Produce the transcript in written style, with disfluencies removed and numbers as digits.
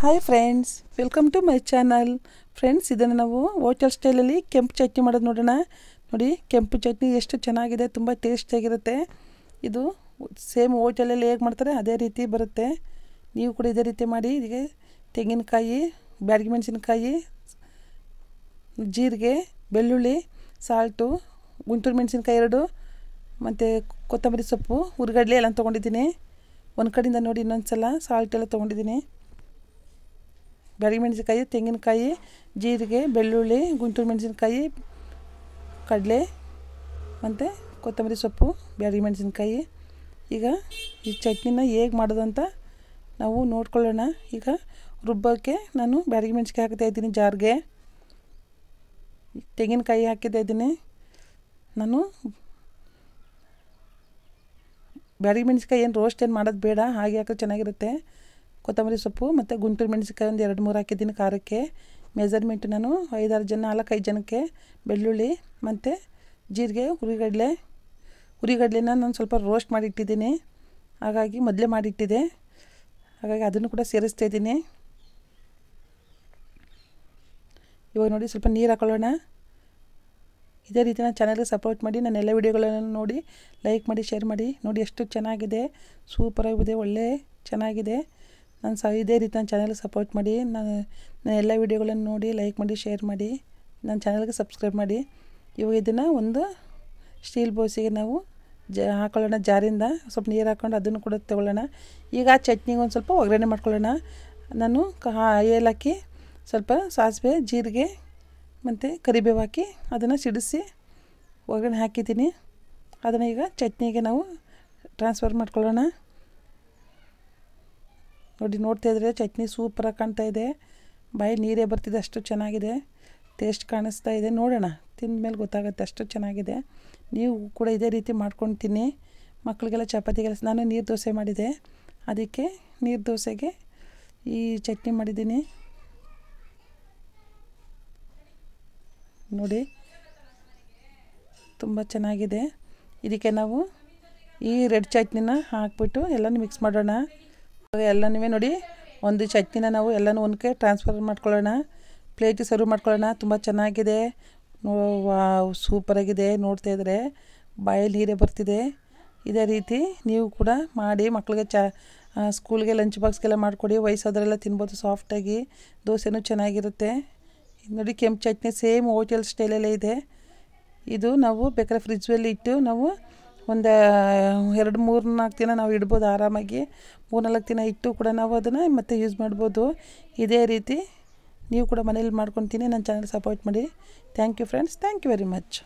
Hi friends, welcome to my channel. Friends, ಇದನ್ನು ನಾವು hotel ಸ್ಟೈಲಲ್ಲಿ ಕೆಂಪು ಚಟ್ನಿ ಮಾಡೋದು ನೋಡೋಣ. ನೋಡಿ, ಕೆಂಪು ಚಟ್ನಿ ಎಷ್ಟು ಚೆನ್ನಾಗಿದೆ, ತುಂಬ ಟೇಸ್ಟಿಯಾಗಿರುತ್ತೆ. ಇದು ಸೇಮ್ ಹೋಟೆಲಲ್ಲಿ ಹೇಗೆ ಮಾಡ್ತಾರೆ ಅದೇ ರೀತಿ ಬರುತ್ತೆ. ನೀವು ಕೂಡ ಇದೇ ರೀತಿ ಮಾಡಿ. ಇದಕ್ಕೆ ತೆಂಗಿನಕಾಯಿ, ಬ್ಯಾಡಗಿ ಮೆಣಸಿನಕಾಯಿ, ಜೀರಿಗೆ, ಬೆಳ್ಳುಳ್ಳಿ, ಸಾಲ್ಟು, ಗುಂಟೂರು ಮೆಣಸಿನಕಾಯಿ 2 ಮತ್ತು ಕೊತ್ತಂಬರಿ ಸೊಪ್ಪು, ಹುರಿಗಡಲೆ ಎಲ್ಲ ತೊಗೊಂಡಿದ್ದೀನಿ. ಒಂದು ಕಡೆಯಿಂದ ನೋಡಿ ಇನ್ನೊಂದು ಸಲ ಸಾಲ್ಟ್ ಎಲ್ಲ ತೊಗೊಂಡಿದ್ದೀನಿ. ಬ್ಯಾಡಗಿ ಮೆಣಸಿನಕಾಯಿ, ತೆಂಗಿನಕಾಯಿ, ಜೀರಿಗೆ, ಬೆಳ್ಳುಳ್ಳಿ, ಗುಂಟೂರು ಮೆಣಸಿನಕಾಯಿ, ಕಡಲೆ ಮತ್ತು ಕೊತ್ತಂಬರಿ ಸೊಪ್ಪು, ಬ್ಯಾಡಗಿ ಮೆಣಸಿನಕಾಯಿ. ಈಗ ಈ ಚಟ್ನಿನ ಹೇಗೆ ಮಾಡೋದು ಅಂತ ನಾವು ನೋಡ್ಕೊಳ್ಳೋಣ. ಈಗ ರುಬ್ಬಕ್ಕೆ ನಾನು ಬ್ಯಾಡಗಿ ಮೆಣಸಿನಕಾಯಿ ಹಾಕ್ತಾಯಿದ್ದೀನಿ ಜಾರ್ಗೆ. ತೆಂಗಿನಕಾಯಿ ಹಾಕಿತಾ ಇದ್ದೀನಿ. ನಾನು ಬ್ಯಾಡಗಿ ಮೆಣಸಿನಕಾಯಿ ಏನು ರೋಸ್ಟ್ ಏನು ಮಾಡೋದು ಬೇಡ, ಹಾಗೆ ಹಾಕಿದ್ರೆ ಚೆನ್ನಾಗಿರುತ್ತೆ. ಕೊತ್ತಂಬರಿ ಸೊಪ್ಪು ಮತ್ತು ಗುಂಟೂರು ಮೆಣಸಿನಕಾಯಿ ಒಂದು 2-3 ಹಾಕಿದ್ದೀನಿ ಖಾರಕ್ಕೆ. ಮೆಜರ್ಮೆಂಟು ನಾನು 4-5 ಜನಕ್ಕೆ. ಬೆಳ್ಳುಳ್ಳಿ ಮತ್ತು ಜೀರಿಗೆ, ಹುರಿಗಡಲೆನ ನಾನು ಸ್ವಲ್ಪ ರೋಸ್ಟ್ ಮಾಡಿಟ್ಟಿದ್ದೀನಿ, ಹಾಗಾಗಿ ಮೊದಲೇ ಮಾಡಿಟ್ಟಿದ್ದೆ, ಹಾಗಾಗಿ ಅದನ್ನು ಕೂಡ ಸೇರಿಸ್ತಾಯಿದ್ದೀನಿ. ಇವಾಗ ನೋಡಿ ಸ್ವಲ್ಪ ನೀರು ಹಾಕೊಳ್ಳೋಣ. ಇದೇ ರೀತಿ ನನ್ನ ಚಾನಲ್ಗೆ ಸಪೋರ್ಟ್ ಮಾಡಿ. ನನ್ನ ಎಲ್ಲ ವೀಡಿಯೋಗಳನ್ನು ನೋಡಿ ಲೈಕ್ ಮಾಡಿ, ಶೇರ್ ಮಾಡಿ. ನೋಡಿ ಎಷ್ಟು ಚೆನ್ನಾಗಿದೆ, ಸೂಪರಾಗಿದೆ, ಒಳ್ಳೆ ಚೆನ್ನಾಗಿದೆ. ನಾನು ಇದೇ ರೀತಿ ನನ್ನ ಚಾನಲ್ಗೆ ಸಪೋರ್ಟ್ ಮಾಡಿ. ನನ್ನ ಎಲ್ಲ ವೀಡಿಯೋಗಳನ್ನು ನೋಡಿ ಲೈಕ್ ಮಾಡಿ, ಶೇರ್ ಮಾಡಿ, ನನ್ನ ಚಾನಲ್ಗೆ ಸಬ್ಸ್ಕ್ರೈಬ್ ಮಾಡಿ. ಇವಾಗ ಇದನ್ನು ಒಂದು ಸ್ಟೀಲ್ ಬೌಸಿಗೆ ನಾವು ಹಾಕೊಳ್ಳೋಣ. ಜಾರಿಂದ ಸ್ವಲ್ಪ ನೀರು ಹಾಕ್ಕೊಂಡು ಅದನ್ನು ಕೂಡ ತೊಗೊಳ್ಳೋಣ. ಈಗ ಆ ಚಟ್ನಿಗೆ ಒಂದು ಸ್ವಲ್ಪ ಒಗ್ಗರಣೆ ಮಾಡ್ಕೊಳ್ಳೋಣ. ನಾನು ಏಲಕ್ಕಿ, ಸ್ವಲ್ಪ ಸಾಸಿವೆ, ಜೀರಿಗೆ ಮತ್ತು ಕರಿಬೇವು ಹಾಕಿ ಅದನ್ನು ಸಿಡಿಸಿ ಒಗ್ಗರಣೆ ಹಾಕಿದ್ದೀನಿ. ಅದನ್ನು ಈಗ ಚಟ್ನಿಗೆ ನಾವು ಟ್ರಾನ್ಸ್ಫರ್ ಮಾಡ್ಕೊಳ್ಳೋಣ. ನೋಡಿ, ನೋಡ್ತಾ ಇದ್ರೆ ಚಟ್ನಿ ಸೂಪರಾಗಿ ಕಾಣ್ತಾ ಇದೆ. ಬಾಯಿ ನೀರೇ ಬರ್ತಿದೆ, ಅಷ್ಟು ಚೆನ್ನಾಗಿದೆ, ಟೇಸ್ಟ್ ಕಾಣಿಸ್ತಾ ಇದೆ. ನೋಡೋಣ, ತಿಂದ ಮೇಲೆ ಗೊತ್ತಾಗುತ್ತೆ, ಅಷ್ಟು ಚೆನ್ನಾಗಿದೆ. ನೀವು ಕೂಡ ಇದೇ ರೀತಿ ಮಾಡ್ಕೊಂಡು ತಿನ್ನಿ. ಮಕ್ಕಳಿಗೆಲ್ಲ ಚಪಾತಿಗೆಲ್ಲ. ನಾನು ನೀರು ದೋಸೆ ಮಾಡಿದೆ, ಅದಕ್ಕೆ ನೀರು ದೋಸೆಗೆ ಈ ಚಟ್ನಿ ಮಾಡಿದ್ದೀನಿ. ನೋಡಿ, ತುಂಬ ಚೆನ್ನಾಗಿದೆ. ಇದಕ್ಕೆ ನಾವು ಈ ರೆಡ್ ಚಟ್ನಿನ ಹಾಕ್ಬಿಟ್ಟು ಎಲ್ಲನೂ ಮಿಕ್ಸ್ ಮಾಡೋಣ. ಎಲ್ಲನೂ ನೋಡಿ, ಒಂದು ಚಟ್ನಿನ ನಾವು ಎಲ್ಲನೂ ಒಂದಕ್ಕೆ ಟ್ರಾನ್ಸ್ಫರ್ ಮಾಡ್ಕೊಳ್ಳೋಣ. ಪ್ಲೇಟಿಗೆ ಸರ್ವ್ ಮಾಡ್ಕೊಳ್ಳೋಣ. ತುಂಬ ಚೆನ್ನಾಗಿದೆ, ವಾವ್, ಸೂಪರಾಗಿದೆ. ನೋಡ್ತಾ ಇದ್ದರೆ ಬಾಯಲ್ಲಿ ನೀರೇ ಬರ್ತಿದೆ. ಇದೇ ರೀತಿ ನೀವು ಕೂಡ ಮಾಡಿ ಮಕ್ಕಳಿಗೆ ಸ್ಕೂಲ್ಗೆ ಲಂಚ್ ಬಾಕ್ಸ್ಗೆಲ್ಲ ಮಾಡಿಕೊಡಿ. ವಯಸ್ಸಾದವರೆಲ್ಲ ತಿನ್ಬೋದು ಸಾಫ್ಟಾಗಿ. ದೋಸೆನೂ ಚೆನ್ನಾಗಿರುತ್ತೆ. ನೋಡಿ, ಕೆಂಪು ಚಟ್ನಿ ಸೇಮ್ ಹೋಟೆಲ್ ಸ್ಟೈಲಲ್ಲೇ ಇದೆ. ಇದು ನಾವು ಬೇಕಾದ್ರೆ ಫ್ರಿಜ್ಜಲ್ಲಿ ಇಟ್ಟು ನಾವು ಒಂದು 2-3-4 ದಿನ ನಾವು ಇಡ್ಬೋದು ಆರಾಮಾಗಿ. 3-4 ದಿನ ಇಟ್ಟು ಕೂಡ ನಾವು ಅದನ್ನು ಮತ್ತೆ ಯೂಸ್ ಮಾಡ್ಬೋದು. ಇದೇ ರೀತಿ ನೀವು ಕೂಡ ಮನೇಲಿ ಮಾಡ್ಕೊತೀನಿ. ನನ್ನ ಚಾನಲ್ ಸಪೋರ್ಟ್ ಮಾಡಿ. Thank you friends, thank you very much.